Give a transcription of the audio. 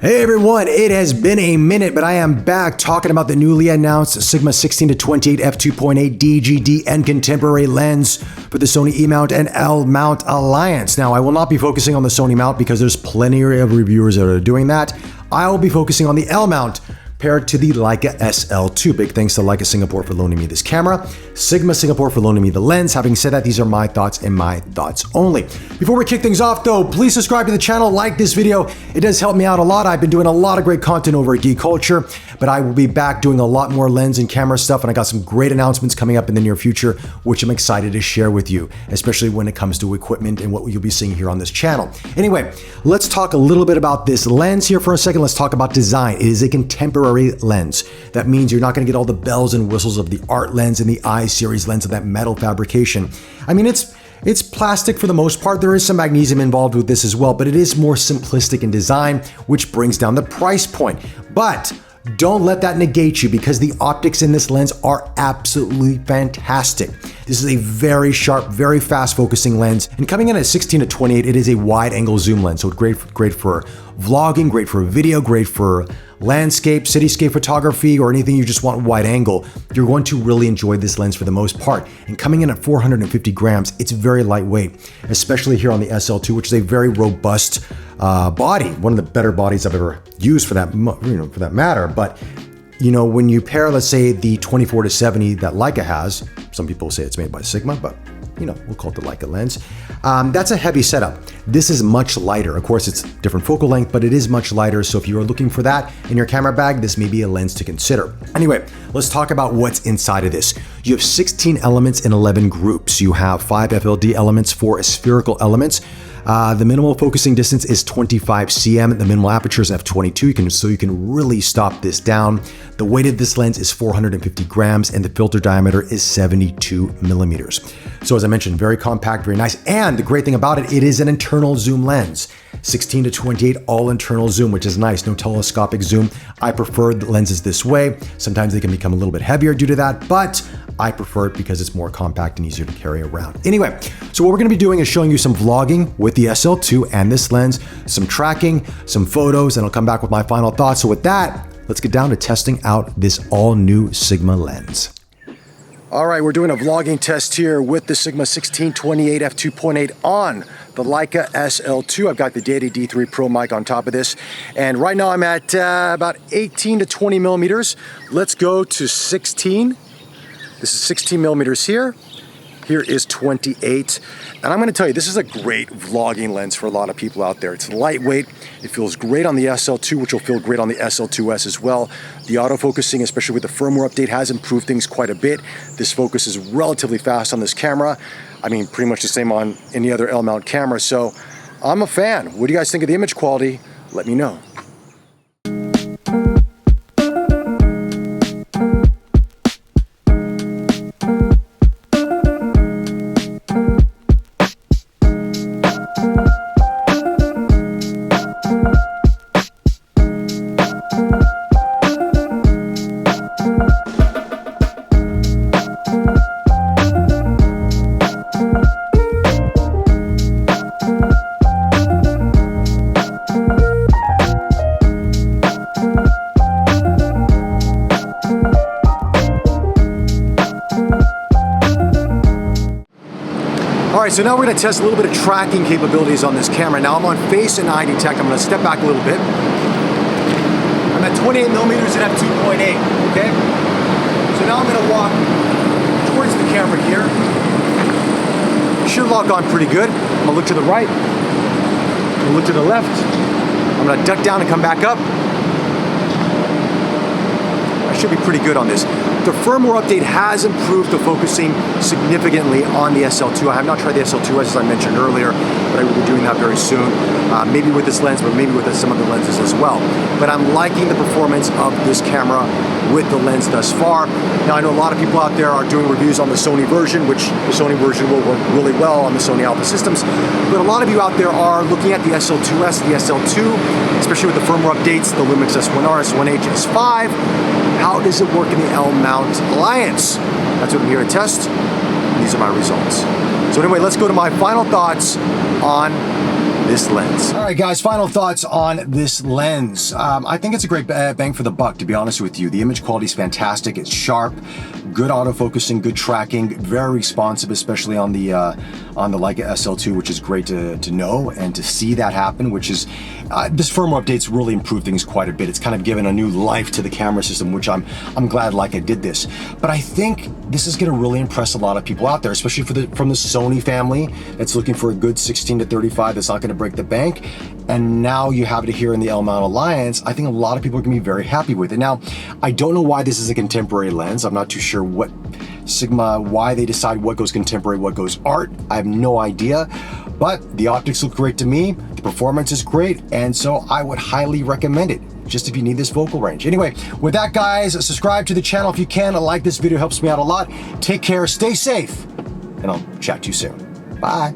Hey everyone, it has been a minute, but I am back talking about the newly announced Sigma 16-28 f2.8 DGD and contemporary lens for the Sony E-mount and L-mount alliance. Now, I will not be focusing on the Sony mount because there's plenty of reviewers that are doing that. I will be focusing on the L-mount paired to the Leica SL2. Big thanks to Leica Singapore for loaning me this camera, Sigma Singapore for loaning me the lens. Having said that, these are my thoughts and my thoughts only. Before we kick things off though, please subscribe to the channel, like this video. It does help me out a lot. I've been doing a lot of great content over at Geek Culture, but I will be back doing a lot more lens and camera stuff, and I got some great announcements coming up in the near future, which I'm excited to share with you, especially when it comes to equipment and what you'll be seeing here on this channel. Anyway, let's talk a little bit about this lens here for a second. Let's talk about design. It is a contemporary lens. That means you're not going to get all the bells and whistles of the art lens and the I series lens of that metal fabrication. I mean, it's plastic for the most part. There is some magnesium involved with this as well, but it is more simplistic in design, which brings down the price point. But don't let that negate you, because the optics in this lens are absolutely fantastic. This is a very sharp, very fast focusing lens, and coming in at 16-28, it is a wide angle zoom lens. So great for vlogging, great for video, great for landscape, cityscape photography, or anything you just want wide angle. You're going to really enjoy this lens for the most part. And coming in at 450 grams, it's very lightweight, especially here on the SL2, which is a very robust body, one of the better bodies I've ever used for that, for that matter. But when you pair, let's say, the 24-70 that Leica has, some people say it's made by Sigma, but we'll call it the Leica lens. That's a heavy setup. This is much lighter. Of course, it's different focal length, but it is much lighter. So if you are looking for that in your camera bag, this may be a lens to consider. Anyway, let's talk about what's inside of this. You have 16 elements in 11 groups. You have 5 FLD elements, 4 spherical elements. The minimal focusing distance is 25 cm. The minimal aperture is f22, so you can really stop this down. The weight of this lens is 450 grams, and the filter diameter is 72 millimeters. So as I mentioned, very compact, very nice. And the great thing about it, it is an internal zoom lens. 16-28, all internal zoom, which is nice. No telescopic zoom. I prefer the lenses this way. Sometimes they can become a little bit heavier due to that, but I prefer it because it's more compact and easier to carry around. Anyway, so what we're gonna be doing is showing you some vlogging with the SL2 and this lens, some tracking, some photos, and I'll come back with my final thoughts. So with that, let's get down to testing out this all new Sigma lens. All right, we're doing a vlogging test here with the Sigma 16-28 f2.8 on the Leica SL2. I've got the Deity D3 Pro mic on top of this. And right now I'm at about 18-20 millimeters. Let's go to 16. This is 16 millimeters here. Here is 28. And I'm gonna tell you, this is a great vlogging lens for a lot of people out there. It's lightweight. It feels great on the SL2, which will feel great on the SL2S as well. The autofocusing, especially with the firmware update, has improved things quite a bit. This focus is relatively fast on this camera. I mean, pretty much the same on any other L-mount camera. So I'm a fan. What do you guys think of the image quality? Let me know. All right, so now we're gonna test a little bit of tracking capabilities on this camera. Now I'm on face and eye detect. I'm gonna step back a little bit. I'm at 28 millimeters at f2.8, okay? So now I'm gonna walk towards the camera here. Should lock on pretty good. I'm gonna look to the right. I'm gonna look to the left. I'm gonna duck down and come back up. I should be pretty good on this. The firmware update has improved the focusing significantly on the SL2. I have not tried the SL2 as I mentioned earlier, but I will be doing that very soon. Maybe with this lens, but maybe with some of the lenses as well. But I'm liking the performance of this camera with the lens thus far. Now I know a lot of people out there are doing reviews on the Sony version, which the Sony version will work really well on the Sony Alpha systems. But a lot of you out there are looking at the SL2S, the SL2, especially with the firmware updates, the Lumix S1R, S1H, S5. How does it work in the L-mount alliance? That's what I'm here to test. These are my results. So anyway, let's go to my final thoughts on this lens. All right, guys, final thoughts on this lens. I think it's a great bang for the buck, to be honest with you. The image quality is fantastic. It's sharp, good autofocusing, good tracking, very responsive, especially on the Leica SL2, which is great to know and to see that happen, which is, this firmware updates really improved things quite a bit. It's kind of given a new life to the camera system, which I'm glad Leica did this. But I think this is gonna really impress a lot of people out there, especially from the Sony family that's looking for a good 16 to 35 that's not gonna break the bank. And now you have it here in the L-mount Alliance. I think a lot of people are gonna be very happy with it. Now, I don't know why this is a contemporary lens. I'm not too sure what Sigma, why they decide what goes contemporary, what goes art. I have no idea, but the optics look great to me. The performance is great, and so I would highly recommend it, just if you need this focal range. Anyway, with that, guys, subscribe to the channel if you can. Like this video, helps me out a lot. Take care, stay safe, and I'll chat to you soon. Bye.